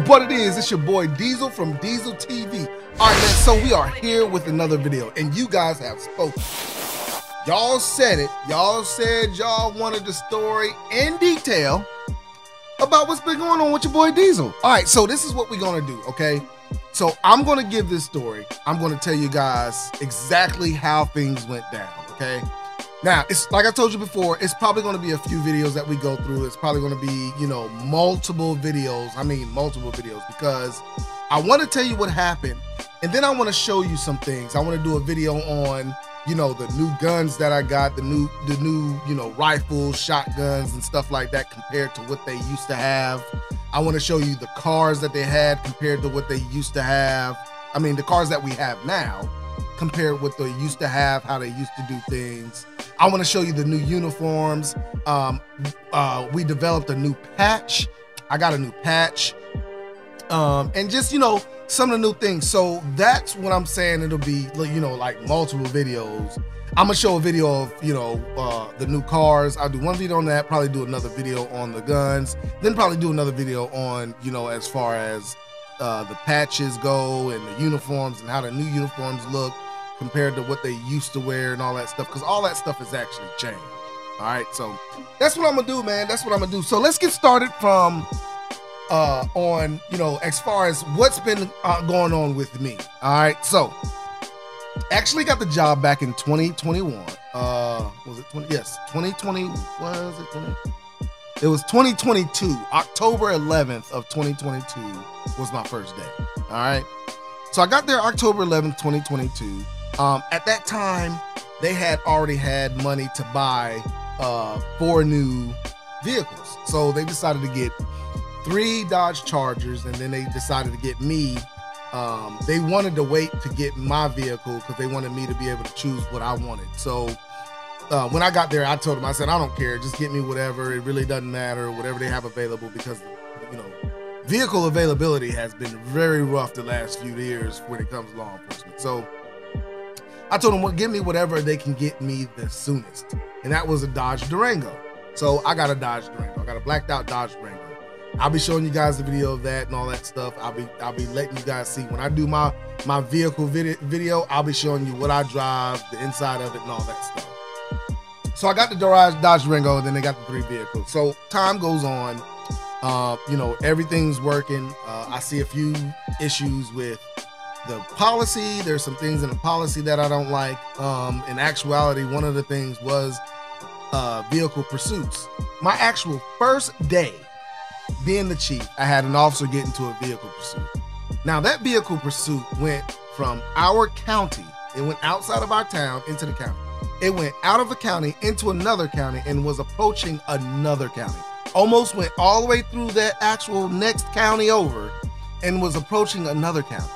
What it is, it's your boy Diesel from Dieseltv. All right, man, so we are here with another video, and you guys have spoken. Y'all said it. Y'all said y'all wanted the story in detail about what's been going on with your boy Diesel. All right, so this is what we're gonna do, okay? So I'm gonna give this story. I'm gonna tell you guys exactly how things went down, okay? Now, it's like I told you before, it's probably going to be a few videos that we go through. It's probably going to be, you know, multiple videos. I mean, multiple videos, because I want to tell you what happened. And then I want to show you some things. I want to do a video on, you know, the new guns that I got, the new, you know, rifles, shotguns and stuff like that compared to what they used to have. I want to show you the cars that they had compared to what they used to have. I mean, the cars that we have now compared to what they used to have, how they used to do things. I want to show you the new uniforms. We developed a new patch. I got a new patch. And just, you know, some of the new things. So that's what I'm saying. It'll be, you know, like multiple videos. I'm gonna show a video of, you know, the new cars. I'll do one video on that, probably do another video on the guns, then probably do another video on, you know, as far as the patches go and the uniforms and how the new uniforms look compared to what they used to wear and all that stuff, because all that stuff has actually changed. All right, so that's what I'm gonna do, man. That's what I'm gonna do. So let's get started from on, you know, as far as what's been going on with me. All right, so actually got the job back in 2021. Was it 20? Yes, 2020. Was it 20? It was 2022. October 11th of 2022 was my first day. All right, so I got there October 11th, 2022. At that time, they had already had money to buy 4 new vehicles. So they decided to get 3 Dodge Chargers, and then they decided to get me. They wanted to wait to get my vehicle because they wanted me to be able to choose what I wanted. So when I got there, I told them, I said, I don't care, just get me whatever. It really doesn't matter, whatever they have available, because, you know, vehicle availability has been very rough the last few years when it comes to law enforcement. So I told them, well, give me whatever they can get me the soonest. And that was a Dodge Durango. So I got a Dodge Durango. I got a blacked out Dodge Durango. I'll be showing you guys the video of that and all that stuff. I'll be letting you guys see when I do my vehicle video. I'll be showing you what I drive, the inside of it and all that stuff. So I got the Dodge Durango, and then they got the 3 vehicles. So time goes on. You know, everything's working. I see a few issues with the policy. There's some things in the policy that I don't like. In actuality, one of the things was vehicle pursuits. My actual first day being the chief, I had an officer get into a vehicle pursuit. Now that vehicle pursuit went from our county, it went outside of our town into the county. It went out of a county into another county and was approaching another county. Almost went all the way through that actual next county over and was approaching another county.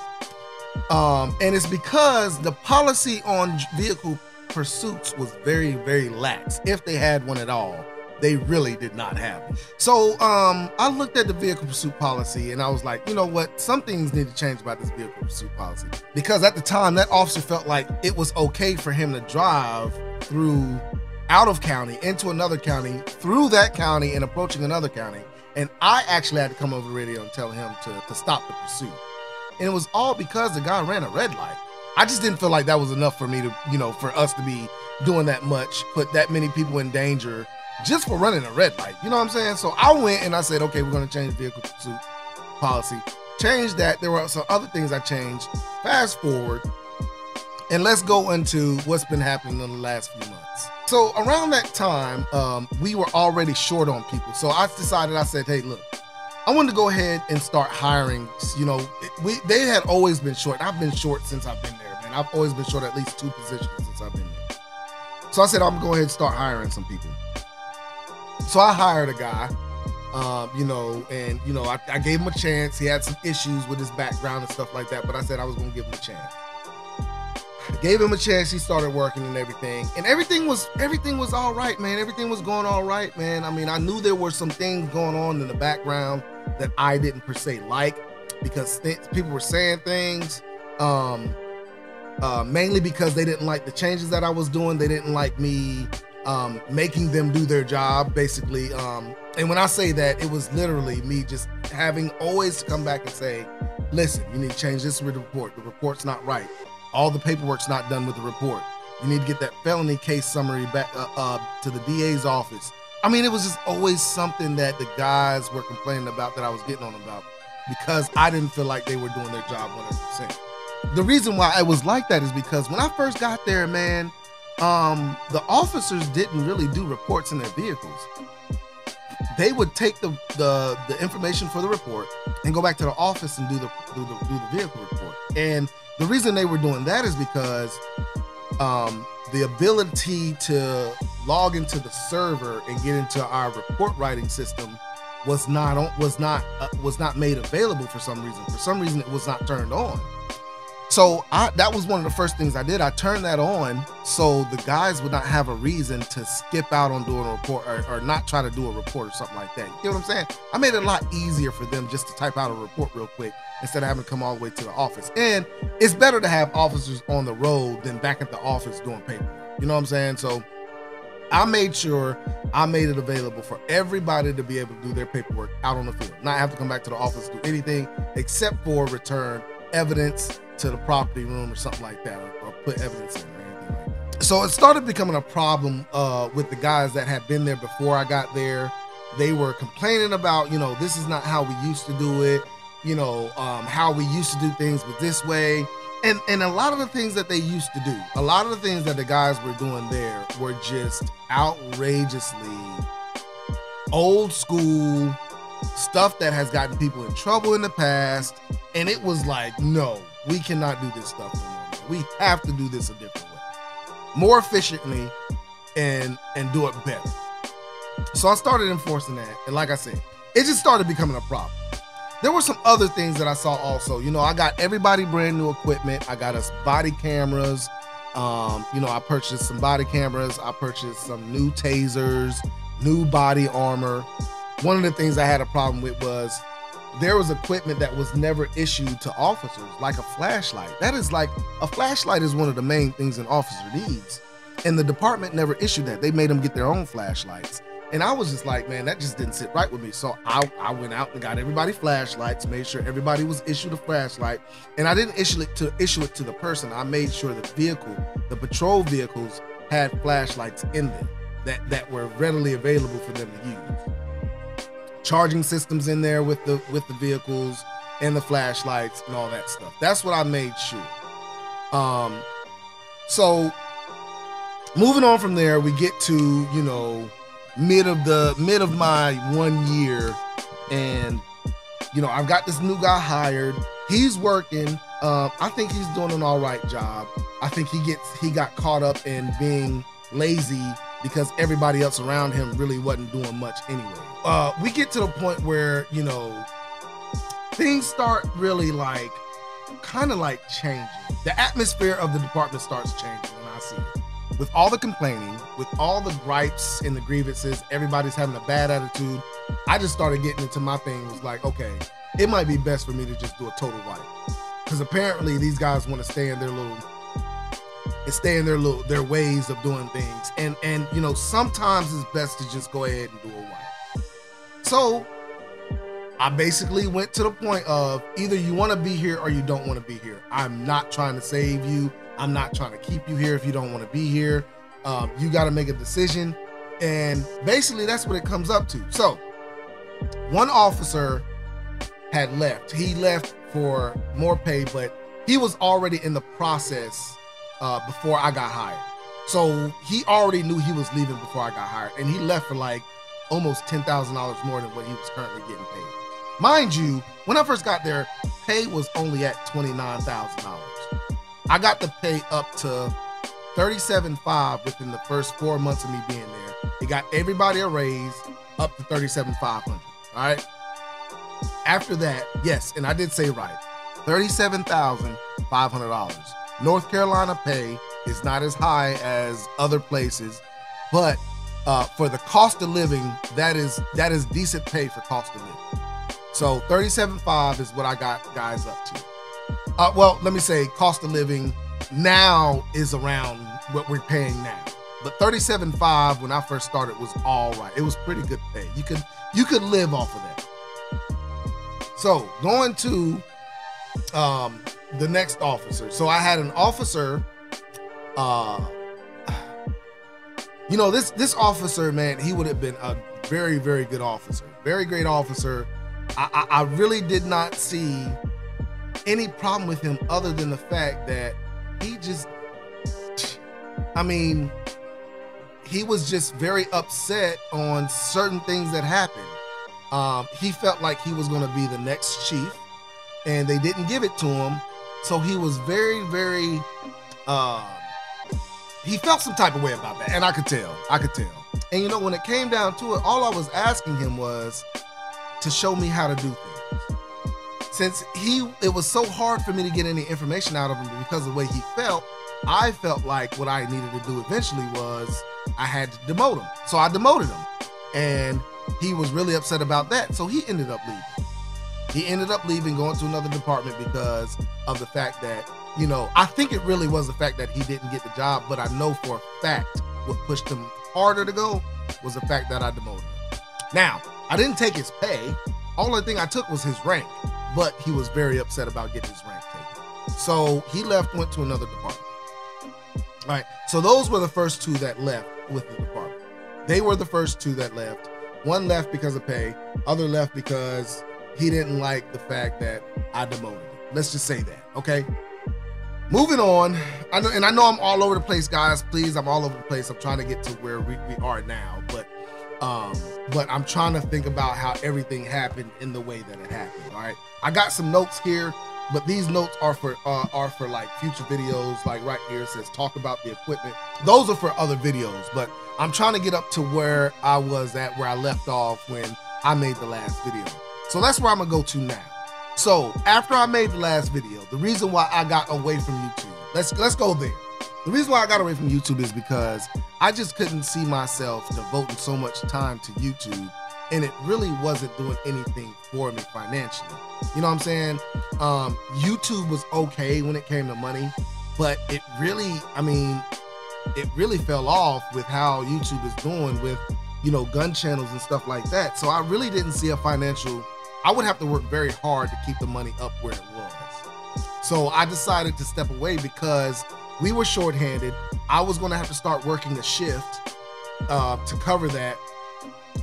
And it's because the policy on vehicle pursuits was very, very lax. If they had one at all, they really did not have it. So I looked at the vehicle pursuit policy and I was like, you know what? Some things need to change about this vehicle pursuit policy. Because at the time, that officer felt like it was okay for him to drive through out of county into another county, through that county and approaching another county. And I actually had to come over the radio and tell him to stop the pursuit. And it was all because the guy ran a red light. I just didn't feel like that was enough for me to, you know, for us to be doing that much, put that many people in danger just for running a red light. You know what I'm saying? So I went and I said, okay, we're going to change vehicle pursuit policy. Change that. There were some other things I changed. Fast forward, and let's go into what's been happening in the last few months. So around that time, we were already short on people. So I decided, I said, hey, look, I wanted to go ahead and start hiring. You know, they had always been short. I've been short since I've been there, man. I've always been short at least 2 positions since I've been there. So I said, I'm gonna go ahead and start hiring some people. So I hired a guy, you know, and, you know, I gave him a chance. He had some issues with his background and stuff like that, but I said I was gonna give him a chance. I gave him a chance. He started working and everything was all right, man. Everything was going all right, man. I mean, I knew there were some things going on in the background that I didn't per se like, because people were saying things, mainly because they didn't like the changes that I was doing. They didn't like me making them do their job, basically. And when I say that, it was literally me just having always to come back and say, listen, you need to change this with the report. The report's not right. All the paperwork's not done with the report. You need to get that felony case summary back to the DA's office. I mean, it was just always something that the guys were complaining about that I was getting on about because I didn't feel like they were doing their job 100%. The reason why I was like that is because when I first got there, man, the officers didn't really do reports in their vehicles. They would take the information for the report and go back to the office and do the vehicle report. And the reason they were doing that is because the ability to log into the server and get into our report writing system was not made available for some reason. For some reason, it was not turned on. So that was one of the first things I did. I turned that on so the guys would not have a reason to skip out on doing a report or not try to do a report or something like that. You know what I'm saying? I made it a lot easier for them just to type out a report real quick instead of having to come all the way to the office. And it's better to have officers on the road than back at the office doing paperwork. You know what I'm saying? So I made sure I made it available for everybody to be able to do their paperwork out on the field, not have to come back to the office to do anything except for return evidence to the property room or something like that, or put evidence in or anything like that. So it started becoming a problem with the guys that had been there before I got there. They were complaining about, you know, this is not how we used to do it. You know, how we used to do things was this way. And a lot of the things that they used to do, a lot of the things that the guys were doing there were just outrageously old school stuff that has gotten people in trouble in the past. And it was like, no, we cannot do this stuff anymore. We have to do this a different way, more efficiently, and do it better. So I started enforcing that. And like I said, it just started becoming a problem. There were some other things that I saw also. You know, I got everybody brand new equipment. I got us body cameras. You know, I purchased some body cameras. I purchased some new tasers, new body armor. One of the things I had a problem with was there was equipment that was never issued to officers, like a flashlight. That is like, a flashlight is one of the main things an officer needs. And the department never issued that. They made them get their own flashlights. And I was just like, man, that just didn't sit right with me. So I went out and got everybody flashlights, made sure everybody was issued a flashlight. And I didn't issue it to the person. I made sure the patrol vehicles had flashlights in them that were readily available for them to use. Charging systems in there with the vehicles and the flashlights and all that stuff. That's what I made sure. So moving on from there, we get to, you know, mid of my 1 year, and you know, I've got this new guy hired. He's working. I think he's doing an all right job. I think he got caught up in being lazy because everybody else around him really wasn't doing much anyway. We get to the point where, you know, things start really like kind of like changing. The atmosphere of the department starts changing, and I see it. With all the complaining, with all the gripes and the grievances, everybody's having a bad attitude. I just started getting into my thing. Was like, okay, it might be best for me to just do a total wipe, because apparently these guys want to stay in their ways of doing things, and you know, sometimes it's best to just go ahead and do a wipe. So I basically went to the point of either you want to be here or you don't want to be here. I'm not trying to save you. I'm not trying to keep you here if you don't want to be here. You got to make a decision. And basically that's what it comes up to. So one officer had left. He left for more pay, but he was already in the process before I got hired. So he already knew he was leaving before I got hired, and he left for like almost $10,000 more than what he was currently getting paid. Mind you, when I first got there, pay was only at $29,000. I got the pay up to $37,500 within the first 4 months of me being there. It got everybody a raise up to $37,500. All right. After that, yes, and I did say right, $37,500. North Carolina pay is not as high as other places, but for the cost of living, that is decent pay for cost of living. So $37,500 is what I got guys up to. Well, let me say cost of living now is around what we're paying now. But $37.5 when I first started was all right. It was pretty good pay. You could live off of that. So going to the next officer. So I had an officer, you know, this officer, man, he would have been a very, very good officer. Very great officer. I really did not see any problem with him other than the fact that he just, I mean, he was just very upset on certain things that happened. He felt like he was going to be the next chief and they didn't give it to him. So he was very, very, he felt some type of way about that. And I could tell. And you know, when it came down to it, all I was asking him was to show me how to do things. Since it was so hard for me to get any information out of him because of the way he felt, I felt like what I needed to do eventually was I had to demote him. So I demoted him and he was really upset about that. So he ended up leaving. Going to another department because of the fact that, you know, I think it really was the fact that he didn't get the job, but I know for a fact what pushed him harder to go was the fact that I demoted him. Now, I didn't take his pay. Only thing I took was his rank, but he was very upset about getting his rank taken. So he left, went to another department. All right, so those were the first two that left with the department. They were the first two that left. One left because of pay, other left because he didn't like the fact that I demoted him. Let's just say that, okay? Moving on, I know I'm all over the place, guys. Please, I'm all over the place. I'm trying to get to where we are now, but I'm trying to think about how everything happened in the way that it happened. All right, I got some notes here, but these notes are for like future videos. Like right here, it says talk about the equipment. Those are for other videos, but I'm trying to get up to where I was at, where I left off when I made the last video. So that's where I'm gonna go to now. So after I made the last video, the reason why I got away from YouTube, let's go there. The reason why I got away from YouTube is because I just couldn't see myself devoting so much time to YouTube, and it really wasn't doing anything for me financially. You know what I'm saying? YouTube was okay when it came to money, but it really, I mean, it really fell off with how YouTube is doing with, you know, gun channels and stuff like that. So I really didn't see a financial, I would have to work very hard to keep the money up where it was. So I decided to step away because we were shorthanded. I was gonna have to start working a shift to cover that.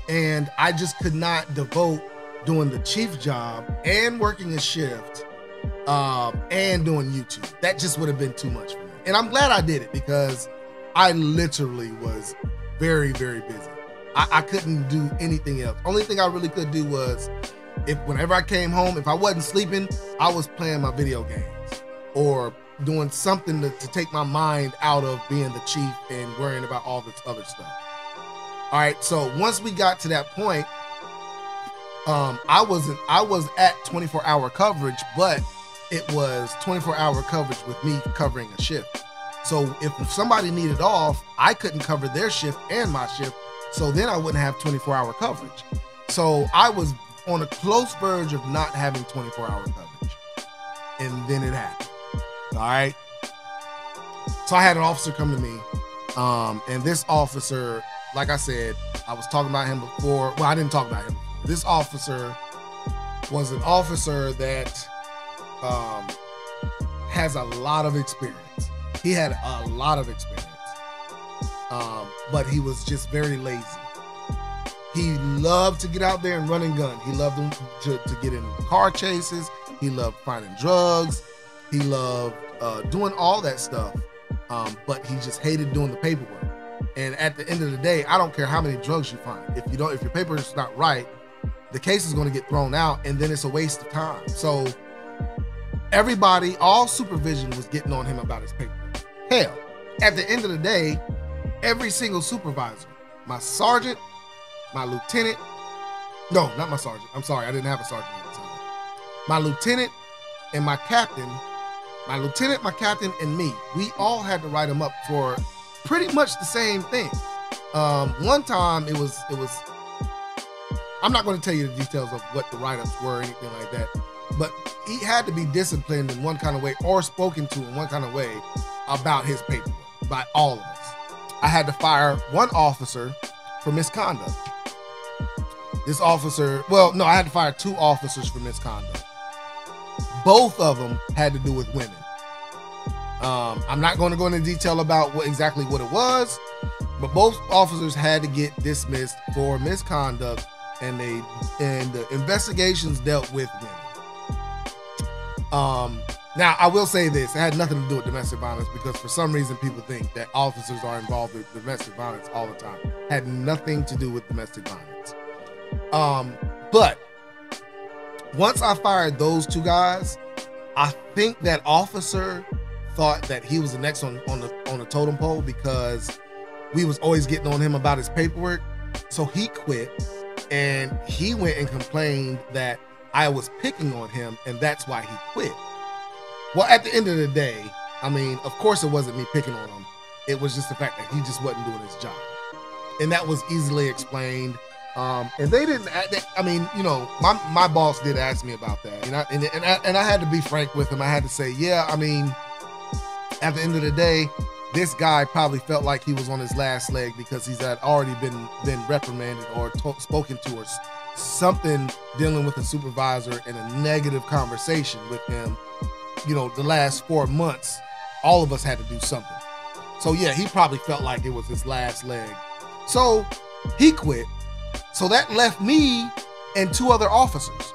And I just could not devote doing the chief job and working a shift and doing YouTube. That just would have been too much for me. And I'm glad I did it because I literally was very, very busy. I couldn't do anything else. Only thing I really could do was whenever I came home, if I wasn't sleeping, I was playing my video games or doing something to take my mind out of being the chief and worrying about all this other stuff. All right, so once we got to that point, I was at 24-hour coverage, but it was 24-hour coverage with me covering a shift. So if somebody needed off, I couldn't cover their shift and my shift, so then I wouldn't have 24-hour coverage. So I was on a close verge of not having 24-hour coverage. And then it happened. All right. So I had an officer come to me. And this officer, like I said, I was talking about him before. Well, I didn't talk about him before. This officer was an officer that has a lot of experience. He had a lot of experience. But he was just very lazy. He loved to get out there and run and gun. He loved to get in car chases. He loved finding drugs. He loved doing all that stuff. But he just hated doing the paperwork. And at the end of the day, I don't care how many drugs you find. If your paper is not right, the case is going to get thrown out, and then it's a waste of time. So everybody, all supervision was getting on him about his paperwork. Hell, at the end of the day, every single supervisor, my sergeant, my lieutenant, no, not my sergeant. I'm sorry, I didn't have a sergeant at the time. My lieutenant and my captain, my lieutenant, my captain, and me, we all had to write them up for pretty much the same thing. One time it was, I'm not going to tell you the details of what the write-ups were or anything like that, but he had to be disciplined in one kind of way or spoken to in one kind of way about his paperwork by all of us. I had to fire one officer for misconduct. This officer, well, no, I had to fire 2 officers for misconduct. Both of them had to do with women. I'm not going to go into detail about exactly what it was, but both officers had to get dismissed for misconduct, and the investigations dealt with women. Now, I will say this, it had nothing to do with domestic violence, because for some reason people think that officers are involved with domestic violence all the time. It had nothing to do with domestic violence. But once I fired those 2 guys, I think that officer thought that he was the next on the totem pole, because we was always getting on him about his paperwork. So he quit, and he went and complained that I was picking on him, and that's why he quit. Well, at the end of the day, I mean, of course it wasn't me picking on him. It was just the fact that he just wasn't doing his job. And that was easily explained. And they didn't, I mean, you know, my boss did ask me about that. And I had to be frank with him. I had to say, yeah, I mean, at the end of the day, this guy probably felt like he was on his last leg, because he's had already been reprimanded or spoken to, or something dealing with a supervisor and a negative conversation with him. You know, the last 4 months, all of us had to do something. So yeah, he probably felt like it was his last leg. So he quit. So that left me and 2 other officers.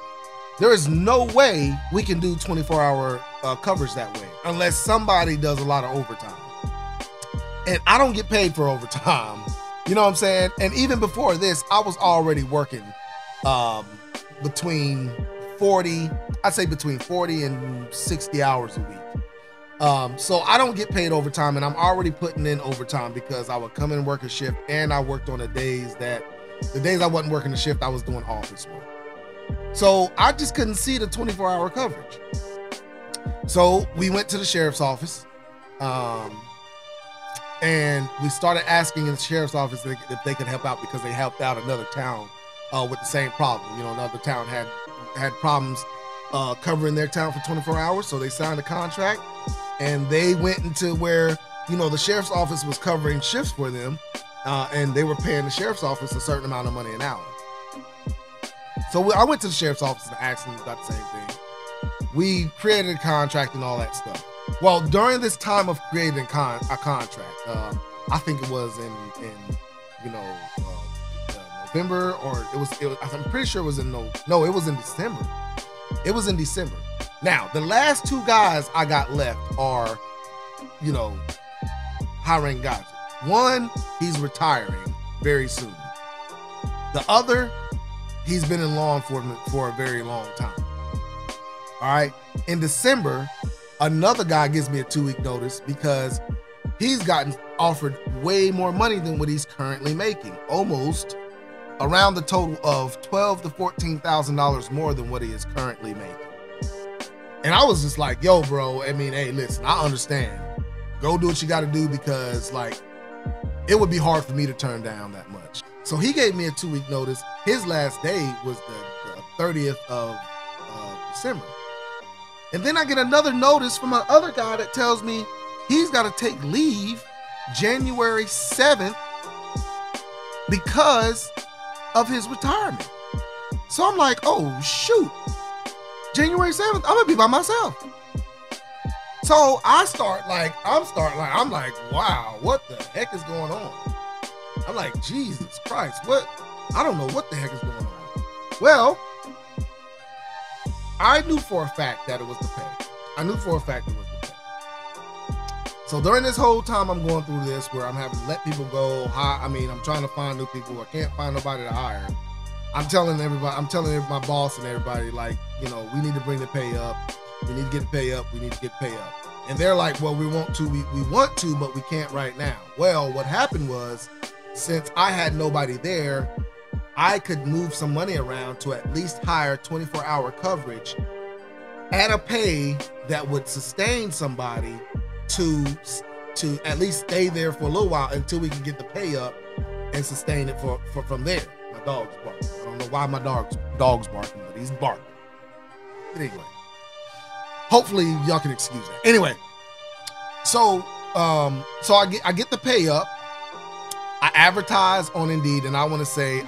There is no way we can do 24-hour coverage that way, unless somebody does a lot of overtime. And I don't get paid for overtime. You know what I'm saying? And even before this, I was already working between 40 and 60 hours a week. So I don't get paid overtime, and I'm already putting in overtime because I would come in and work a shift, and I worked on the days I wasn't working the shift, I was doing office work. So I just couldn't see the 24-hour coverage. So we went to the sheriff's office, and we started asking in the sheriff's office if they could help out, because they helped out another town with the same problem. You know, another town had problems covering their town for 24 hours. So they signed a contract, and they went into where, you know, the sheriff's office was covering shifts for them, and they were paying the sheriff's office a certain amount of money an hour. So I went to the sheriff's office and asked them about the same thing. We created a contract and all that stuff. Well, during this time of creating a contract, I think it was in November, or it was I'm pretty sure it was in no, it was in December. It was in December. Now, the last 2 guys I got left are, you know, high-ranking guys. One, he's retiring very soon. The other, he's been in law enforcement for a very long time. All right. In December, another guy gives me a 2-week notice because he's gotten offered way more money than what he's currently making, almost around the total of $12,000 to $14,000 more than what he is currently making. And I was just like, yo, bro, I mean, hey, listen, I understand. Go do what you got to do, because like, it would be hard for me to turn down that much. So he gave me a 2-week notice. His last day was the 30th of December. And then I get another notice from another guy that tells me he's got to take leave January 7th because of his retirement. So I'm like, oh shoot, January 7th, I'm gonna be by myself. So I'm like, wow, what the heck is going on? I'm like, Jesus Christ, what? I don't know what the heck is going on. Well, I knew for a fact that it was the pay. I knew for a fact it was the pay. So during this whole time I'm going through this, where I'm having to let people go, I'm trying to find new people. I can't find nobody to hire. I'm telling my boss and everybody, like, you know, we need to bring the pay up. We need to get the pay up. We need to get the pay up. And they're like, well, we want to, but we can't right now. Well, what happened was, since I had nobody there, I could move some money around to at least hire 24-hour coverage at a pay that would sustain somebody to at least stay there for a little while until we can get the pay up and sustain it from there. My dog's barking. I don't know why my dog's barking, but he's barking. But anyway, hopefully y'all can excuse that. Anyway, so I get the pay up, I advertise on Indeed, and I want to a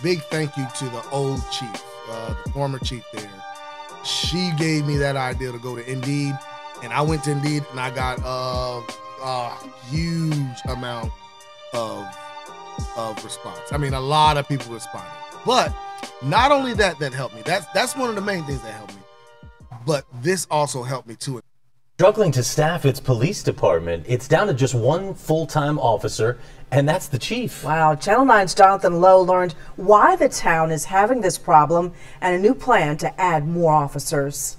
big thank you to the old chief, the former chief there. She gave me that idea to go to Indeed, and I went to Indeed, and I got a huge amount of response. I mean, a lot of people responded. But not only that helped me. That's one of the main things that helped me. But this also helped me too. Struggling to staff its police department. It's down to just one full-time officer, and that's the chief. Wow. Channel 9's Jonathan Lowe learned why the town is having this problem and a new plan to add more officers.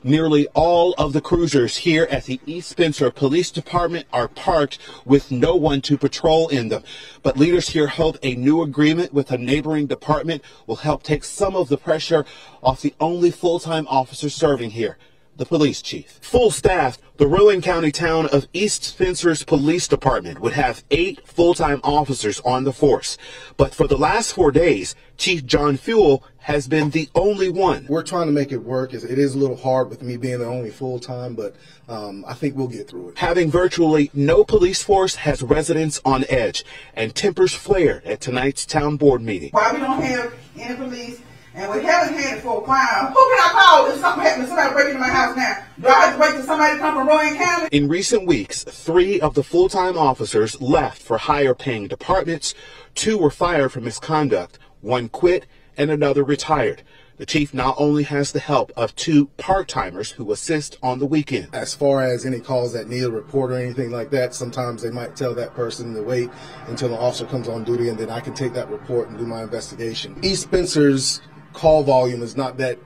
Nearly all of the cruisers here at the East Spencer Police Department are parked with no one to patrol in them. But leaders here hope a new agreement with a neighboring department will help take some of the pressure off the only full-time officer serving here, the police chief. Full staffed, the Rowan County town of East Spencer's Police Department would have 8 full-time officers on the force. But for the last 4 days, Chief John Fuel has been the only one. We're trying to make it work. It is a little hard with me being the only full-time, but I think we'll get through it. Having virtually no police force has residents on edge, and tempers flared at tonight's town board meeting. Why we don't have any police, and we haven't had it for a while. Who can I call if something happens? Somebody break into my house now. Do I have to wait till somebody come from Rowan County? In recent weeks, 3 of the full-time officers left for higher-paying departments. 2 were fired for misconduct. 1 quit, and another retired. The chief now only has the help of 2 part-timers who assist on the weekend. As far as any calls that need a report or anything like that, sometimes they might tell that person to wait until the officer comes on duty, and then I can take that report and do my investigation. East Spencer's call volume is not that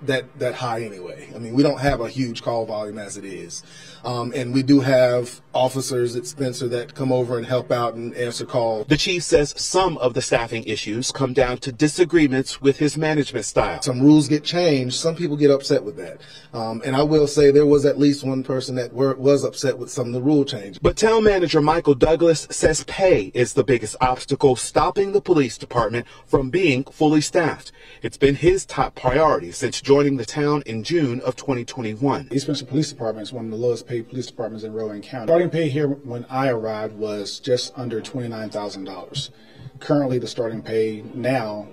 high anyway. I mean, we don't have a huge call volume as it is. And we do have officers at Spencer that come over and help out and answer calls. The chief says some of the staffing issues come down to disagreements with his management style. Some rules get changed. Some people get upset with that. And I will say there was at least one person that was upset with some of the rule change. But town manager Michael Douglas says pay is the biggest obstacle stopping the police department from being fully staffed. It's been his top priority since joining the town in June of 2021. East Spencer Police Department is one of the lowest paid police departments in Rowan County. Starting pay here when I arrived was just under $29,000. Currently, the starting pay now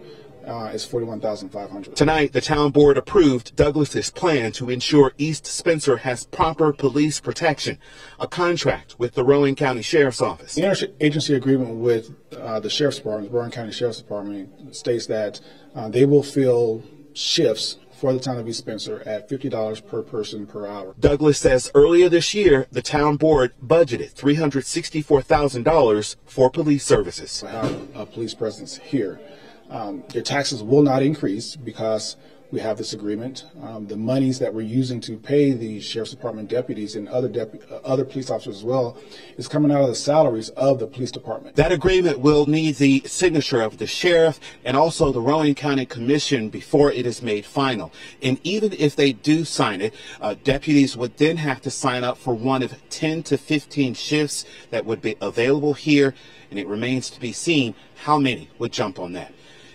is $41,500. Tonight, the town board approved Douglas's plan to ensure East Spencer has proper police protection, a contract with the Rowan County Sheriff's Office. The interagency agreement with the Sheriff's Department, the Rowan County Sheriff's Department, states that they will fill shifts for the town of East Spencer at $50 per person per hour. Douglas says earlier this year, the town board budgeted $364,000 for police services. We have a police presence here. Their taxes will not increase because we have this agreement. The monies that we're using to pay the Sheriff's Department deputies and other police officers as well is coming out of the salaries of the police department. That agreement will need the signature of the sheriff and also the Rowan County Commission before it is made final. And even if they do sign it, deputies would then have to sign up for one of 10 to 15 shifts that would be available here, and it remains to be seen how many would jump on that.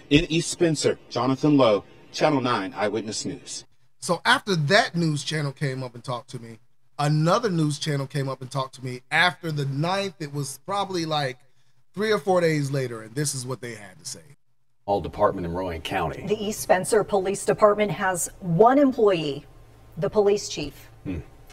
In East Spencer, Jonathan Lowe, Channel 9 Eyewitness News. So after that news channel came up and talked to me, another news channel came up and talked to me after the 9th. It was probably like 3 or 4 days later, and this is what they had to say. All department in Rowan County. The East Spencer Police Department has 1 employee, the police chief.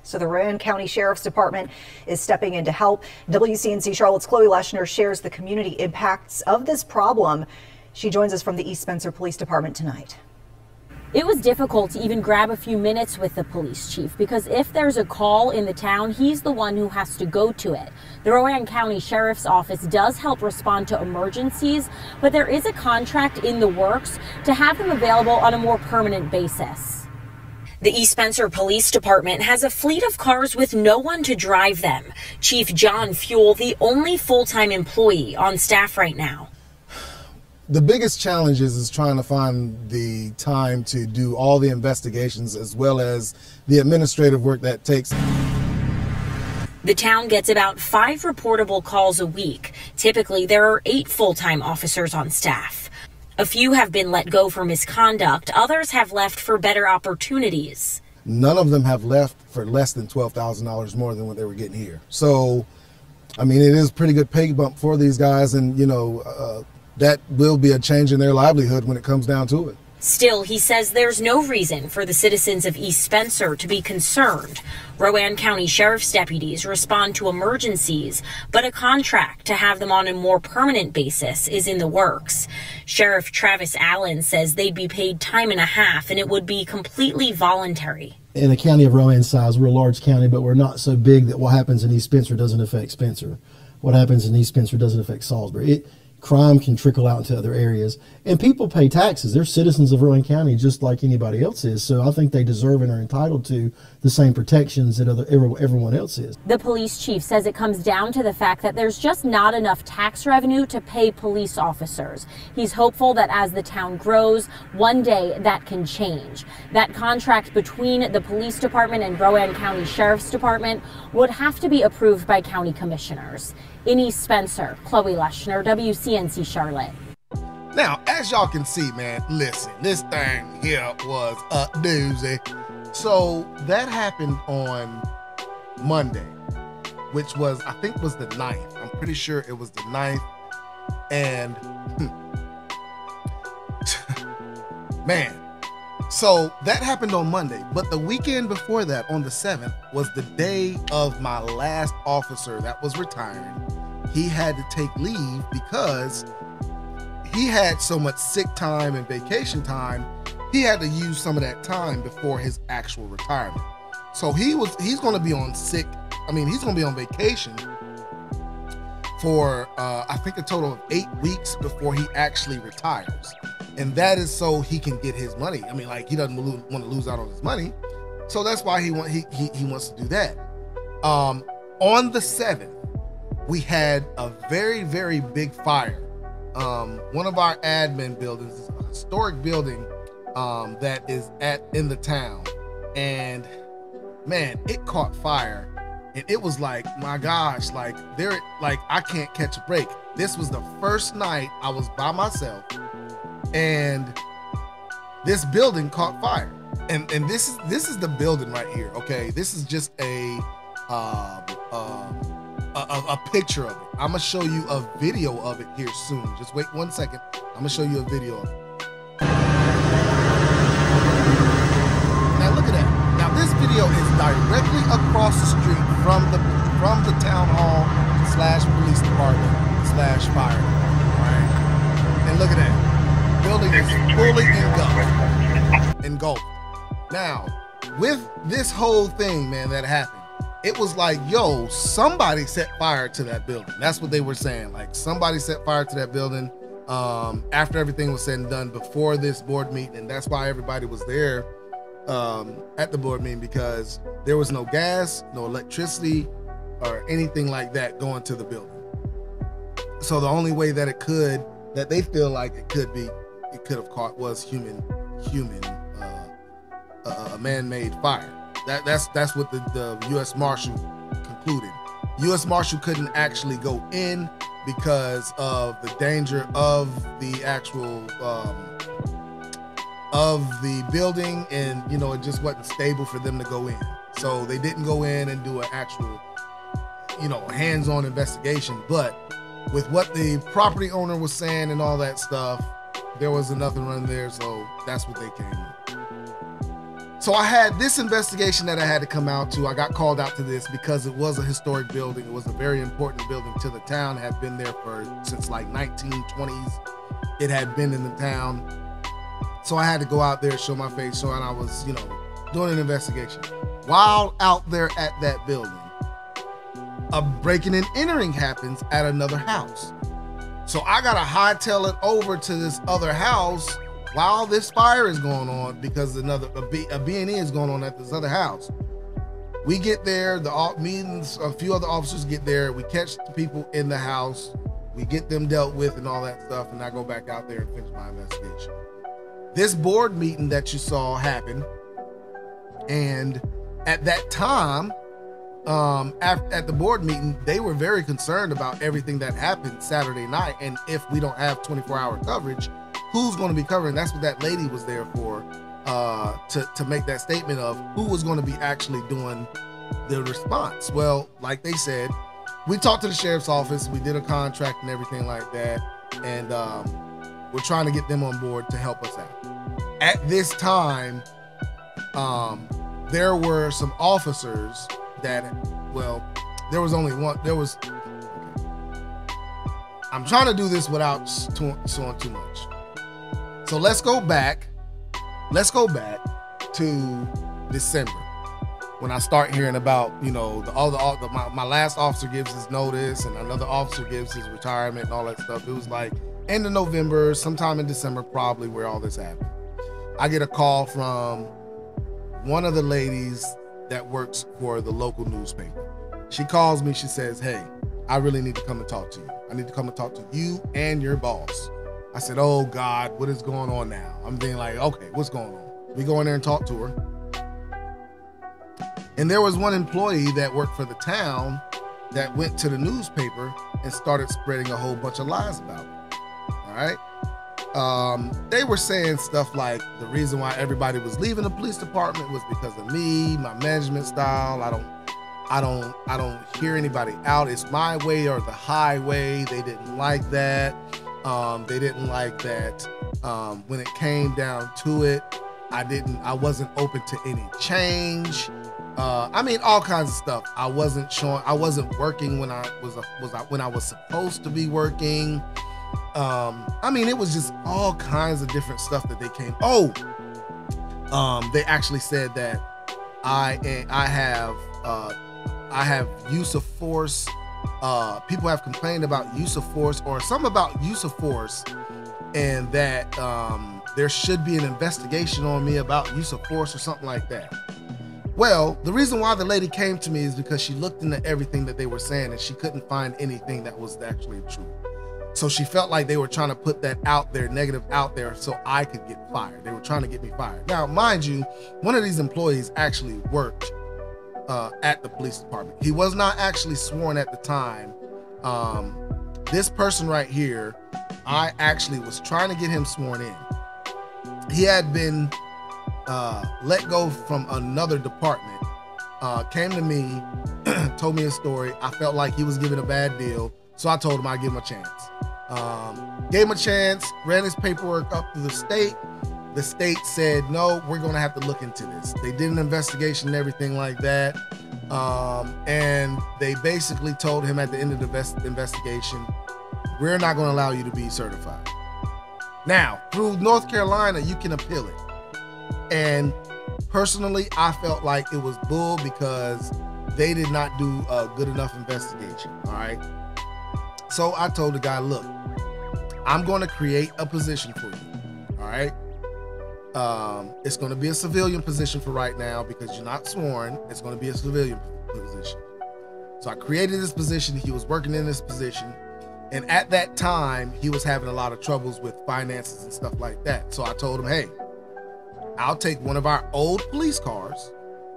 So the Rowan County Sheriff's Department is stepping in to help. WCNC Charlotte's Chloe Leschner shares the community impacts of this problem. She joins us from the East Spencer Police Department tonight. It was difficult to even grab a few minutes with the police chief because if there's a call in the town, he's the one who has to go to it. The Rowan County Sheriff's Office does help respond to emergencies, but there is a contract in the works to have them available on a more permanent basis. The East Spencer Police Department has a fleet of cars with no one to drive them. Chief John Fuel, the only full-time employee on staff right now. The biggest challenge is trying to find the time to do all the investigations as well as the administrative work that takes. The town gets about 5 reportable calls a week. Typically, there are 8 full-time officers on staff. A few have been let go for misconduct. Others have left for better opportunities. None of them have left for less than $12,000 more than what they were getting here. So I mean, it is a pretty good pay bump for these guys, and, you know, that will be a change in their livelihood when it comes down to it. Still, he says there's no reason for the citizens of East Spencer to be concerned. Rowan County Sheriff's deputies respond to emergencies, but a contract to have them on a more permanent basis is in the works. Sheriff Travis Allen says they'd be paid time and a half, and it would be completely voluntary. In a county of Rowan's size, we're a large county, but we're not so big that what happens in East Spencer doesn't affect Spencer. What happens in East Spencer doesn't affect Salisbury. Crime can trickle out into other areas, and people pay taxes. They're citizens of Rowan County just like anybody else is, so I think they deserve and are entitled to the same protections that everyone else is. The police chief says it comes down to the fact that there's just not enough tax revenue to pay police officers. He's hopeful that as the town grows, one day that can change. That contract between the police department and Rowan County Sheriff's Department would have to be approved by county commissioners. In East Spencer, Chloe Leshner, WCNC Charlotte. Now, as y'all can see, man, listen, this thing here was a doozy. So that happened on Monday, which was, I think was the 9th. I'm pretty sure it was the 9th. And man, so that happened on Monday, but the weekend before that, on the 7th, was the day of my last officer that was retiring. He had to take leave because he had so much sick time and vacation time. He had to use some of that time before his actual retirement. So he's going to be on sick. I mean, he's going to be on vacation for I think a total of 8 weeks before he actually retires. And that is so he can get his money. I mean, like, he doesn't want to lose out on his money. So that's why he wants to do that. On the 7th, we had a very, very big fire. One of our admin buildings is a historic building that is in the town. And man, it caught fire. And it was like, my gosh, like I can't catch a break. This was the first night I was by myself and this building caught fire. And this is the building right here, okay? This is just a picture of it. I'm gonna show you a video of it here soon. Just wait 1 second. I'm gonna show you a video of it. Now look at that. Now this video is directly across the street from the town hall / police department / fire. All right. And look at that. The building is fully engulfed. Now, with this whole thing, man, that happened, it was like, yo, somebody set fire to that building. That's what they were saying. Like, somebody set fire to that building after everything was said and done before this board meeting. And that's why everybody was there at the board meeting, because there was no gas, no electricity, or anything like that going to the building. So the only way that that they feel like it could have caught was a man-made fire. That's what the U.S. Marshal concluded. U.S. Marshal couldn't actually go in because of the danger of the actual of the building, and you know, it just wasn't stable for them to go in. So they didn't go in and do an actual, you know, hands-on investigation. But with what the property owner was saying and all that stuff, there was nothing running there, so that's what they came with. So I had this investigation that I had to come out to. I got called out to this because it was a historic building. It was a very important building to the town. It had been there since like 1920s. It had been in the town. So I had to go out there, show my face, and I was, you know, doing an investigation. While out there at that building, a breaking and entering happens at another house. So I gotta hightail it over to this other house while this fire is going on, because a B&E is going on at this other house. We get there, a few other officers get there, we catch the people in the house, we get them dealt with and all that stuff, and I go back out there and finish my investigation. This board meeting that you saw happened, and at that time, at the board meeting, they were very concerned about everything that happened Saturday night, and if we don't have 24-hour coverage, who's going to be covering? That's what that lady was there for, to make that statement of who was going to be actually doing the response. Well, like they said, we talked to the sheriff's office. We did a contract and everything like that. And we're trying to get them on board to help us out. At this time, there were some officers that, well, there was only one. I'm trying to do this without showing too much. So let's go back to December, when I start hearing about, you know, my last officer gives his notice and another officer gives his retirement and all that stuff. It was like end of November, sometime in December, probably, where all this happened. I get a call from one of the ladies that works for the local newspaper. She calls me, she says, hey, I really need to come and talk to you. I need to come and talk to you and your boss. I said, oh God, what is going on now? I'm being like, okay, what's going on? We go in there and talk to her. And there was one employee that worked for the town that went to the newspaper and started spreading a whole bunch of lies about it. All right. They were saying stuff like the reason why everybody was leaving the police department was because of me, my management style. I don't hear anybody out. It's my way or the highway. They didn't like that. They didn't like that. When it came down to it, I wasn't open to any change. I mean, all kinds of stuff. I wasn't working when I was supposed to be working. I mean, it was just all kinds of different stuff that they came. They actually said that I have use of force. People have complained about use of force, or something about use of force, and that there should be an investigation on me about use of force or something like that. Well, the reason why the lady came to me is because she looked into everything that they were saying and she couldn't find anything that was actually true. So she felt like they were trying to put that out there, negative out there, so I could get fired. They were trying to get me fired. Now, mind you, one of these employees actually worked at the police department. He was not actually sworn at the time. This person right here, I actually was trying to get him sworn in. He had been let go from another department, came to me, told me a story. I felt like he was given a bad deal, so I told him I'd give him a chance. Gave him a chance, ran his paperwork up to the state. The state said, no, we're gonna have to look into this. They did an investigation and everything like that. And they basically told him at the end of the investigation, we're not gonna allow you to be certified. Now, through North Carolina, you can appeal it. And personally, I felt like it was bull because they did not do a good enough investigation, all right? So I told the guy, look, I'm gonna create a position for you, all right? It's gonna be a civilian position for right now because you're not sworn. It's gonna be a civilian position. So I created this position. He was working in this position. And at that time, he was having a lot of troubles with finances and stuff like that. So I told him, hey, I'll take one of our old police cars.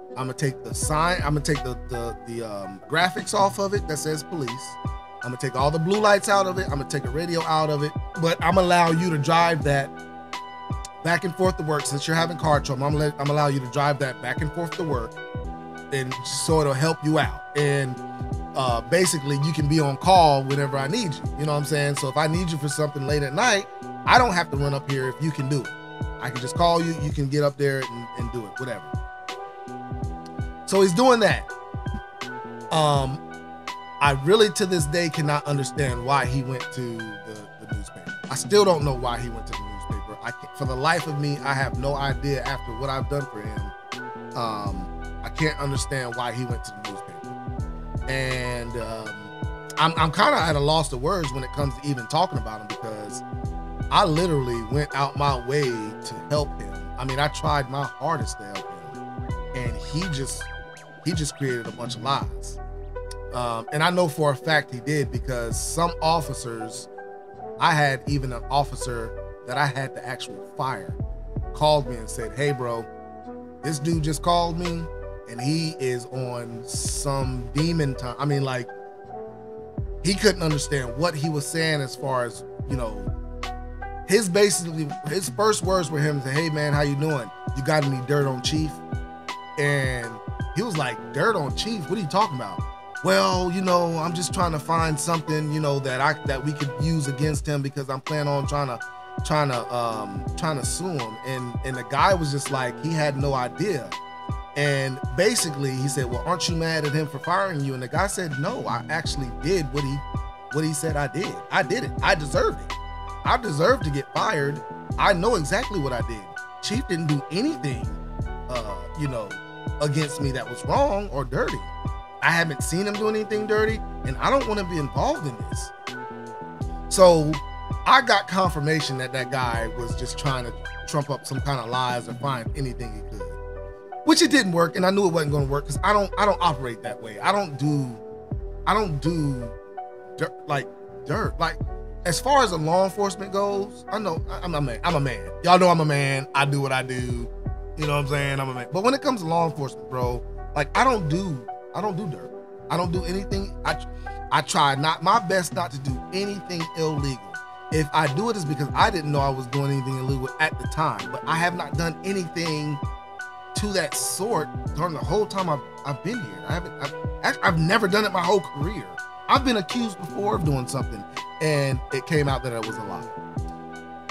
I'm gonna take the sign, I'm gonna take the graphics off of it that says police. I'm gonna take all the blue lights out of it. I'm gonna take a radio out of it, but I'm gonna allow you to drive that back and forth to work. Since you're having car trouble, I'm gonna allow you to drive that back and forth to work, and so it'll help you out. And basically you can be on call whenever I need you. You know what I'm saying? So if I need you for something late at night, I don't have to run up here if you can do it. I can just call you, you can get up there and do it, whatever. So he's doing that. I really, to this day, cannot understand why he went to the newspaper. I still don't know why he went to the newspaper. For the life of me, I have no idea after what I've done for him. I can't understand why he went to the newspaper. And I'm kind of at a loss of words when it comes to even talking about him, because I literally went out my way to help him. I mean, I tried my hardest to help him, and he just created a bunch of lies. And I know for a fact he did, because some officers, I had even an officer that I had to actually fire, called me and said, hey bro, this dude just called me and he is on some demon time. I mean, like, he couldn't understand what he was saying as far as, you know, his first words were him saying, hey man, how you doing? You got any dirt on Chief? And he was like, dirt on Chief? What are you talking about? well, you know, I'm just trying to find something, you know, that we could use against him because I'm planning on trying to sue him. And the guy was just like, he had no idea. And basically he said, well, aren't you mad at him for firing you? And the guy said, no, I actually did what he said I did. I did it. I deserved it. I deserved to get fired. I know exactly what I did. Chief didn't do anything, you know, against me that was wrong or dirty. I haven't seen him do anything dirty, and I don't want to be involved in this. So I got confirmation that that guy was just trying to trump up some kind of lies or find anything he could, which it didn't work, and I knew it wasn't going to work because I don't operate that way. I don't do dirt, like dirt. Like, as far as the law enforcement goes, I know I'm a man. Y'all know I'm a man. I do what I do. You know what I'm saying? I'm a man. But when it comes to law enforcement, bro, like I don't do dirt. I don't do anything. I try my best not to do anything illegal. If I do it, it's because I didn't know I was doing anything illegal at the time. But I have not done anything to that sort during the whole time I've been here. I've never done it my whole career. I've been accused before of doing something, and it came out that it was a lie.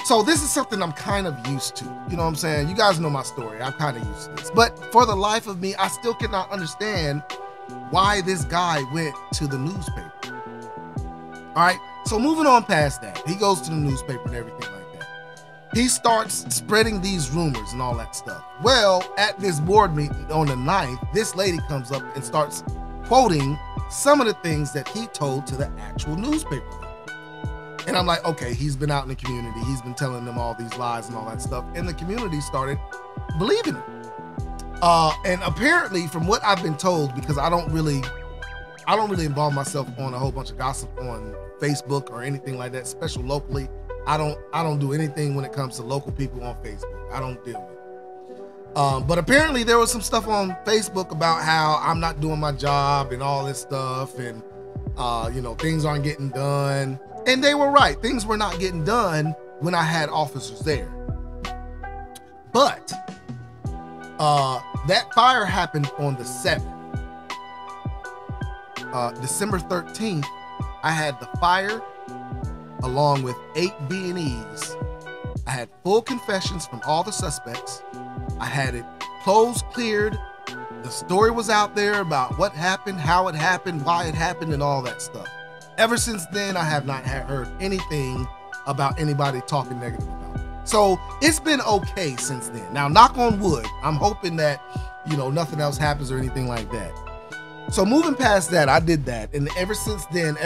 So this is something I'm kind of used to. You know what I'm saying? You guys know my story. I'm kind of used to this. But for the life of me, I still cannot understand why this guy went to the newspaper. All right, so moving on past that, he goes to the newspaper and everything like that. He starts spreading these rumors and all that stuff. Well, at this board meeting on the 9th, this lady comes up and starts quoting some of the things that he told to the actual newspaper. And I'm like, okay, he's been out in the community. He's been telling them all these lies and all that stuff. And the community started believing him. And apparently, from what I've been told, because I don't really involve myself on a whole bunch of gossip on Facebook or anything like that, especially locally. I don't do anything when it comes to local people on Facebook. I don't deal with it. But apparently there was some stuff on Facebook about how I'm not doing my job and all this stuff, and you know, things aren't getting done. And they were right. Things were not getting done when I had officers there. But that fire happened on the 7th. December 13th, I had the fire along with 8 B&Es. I had full confessions from all the suspects. I had it closed, cleared. The story was out there about what happened, how it happened, why it happened, and all that stuff. Ever since then, I have not heard anything about anybody talking negative about it. So it's been okay since then. Now, knock on wood, I'm hoping that, you know, nothing else happens or anything like that. So moving past that, I did that. And ever since then,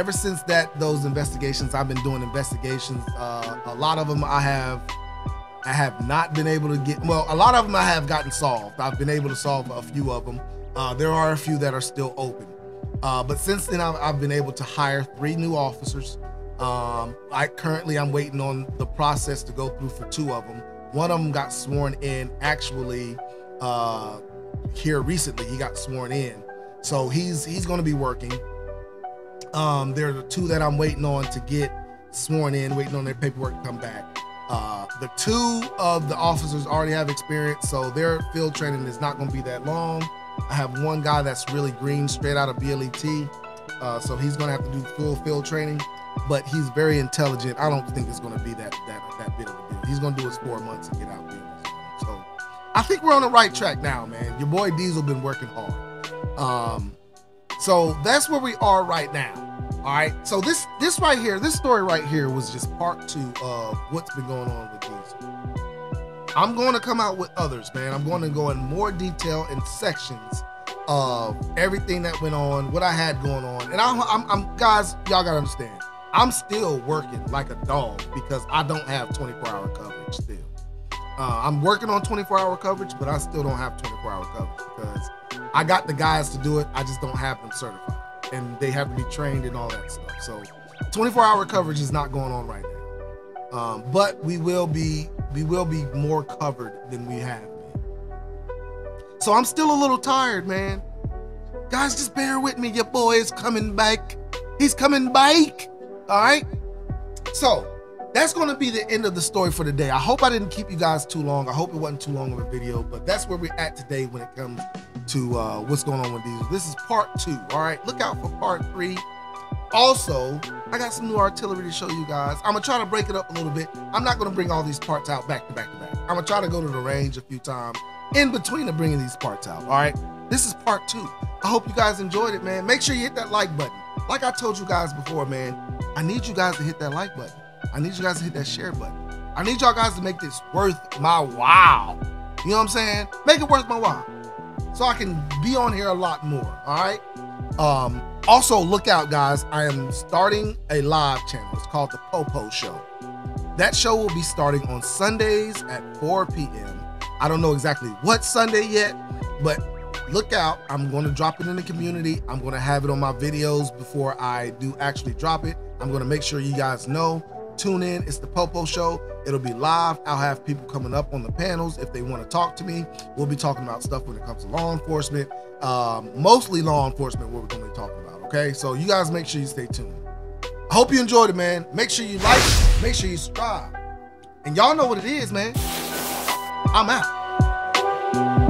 those investigations, I've been doing investigations. A lot of them I have not been able to get, well, a lot of them I have gotten solved. I've been able to solve a few of them. There are a few that are still open. But since then, I've been able to hire 3 new officers. I'm waiting on the process to go through for 2 of them. One of them got sworn in actually here recently. He got sworn in. So he's going to be working. There are the 2 that I'm waiting on to get sworn in, waiting on their paperwork to come back. The 2 of the officers already have experience, so their field training is not going to be that long. I have one guy that's really green, straight out of BLET, so he's going to have to do full field training, but he's very intelligent. I don't think it's going to be that big of a deal. He's going to do his 4 months and get out there. So I think we're on the right track now, man. Your boy Diesel been working hard. So that's where we are right now. All right. So this right here, this story right here was just part 2 of what's been going on with Diesel. I'm going to come out with others, man. I'm going to go in more detail in sections of everything that went on, what I had going on. And I'm guys, y'all gotta understand, I'm still working like a dog because I don't have 24-hour coverage still. I'm working on 24-hour coverage, but I still don't have 24-hour coverage because I got the guys to do it. I just don't have them certified, and they have to be trained and all that stuff. So 24-hour coverage is not going on right now. But we will be more covered than we have been. So I'm still a little tired, man. Guys, just bear with me. Your boy is coming back. He's coming back. All right. So that's going to be the end of the story for today. I hope I didn't keep you guys too long. I hope it wasn't too long of a video, but that's where we're at today when it comes to what's going on with Diesel. This is part 2. All right, look out for part 3. Also, I got some new artillery to show you guys. I'm gonna try to break it up a little bit. I'm not gonna bring all these parts out back to back to back. I'm gonna try to go to the range a few times in between of bringing these parts out. All right, this is part 2. I hope you guys enjoyed it, man. Make sure you hit that like button. Like I told you guys before, man, I need you guys to hit that like button. I need you guys to hit that share button. I need y'all guys to make this worth my while. You know what I'm saying? Make it worth my while so I can be on here a lot more, all right? Also, look out, guys. I am starting a live channel. It's called the P.O.Box Show. That show will be starting on Sundays at 4 p.m. I don't know exactly what Sunday yet, but look out. I'm going to drop it in the community. I'm going to have it on my videos before I do actually drop it. I'm going to make sure you guys know. Tune in. It's the P.O.Box Show. It'll be live. I'll have people coming up on the panels if they want to talk to me. We'll be talking about stuff when it comes to law enforcement, mostly law enforcement, what we're going to be talking about. Okay, so you guys make sure you stay tuned. I hope you enjoyed it, man. Make sure you like, make sure you subscribe, and y'all know what it is, man. I'm out.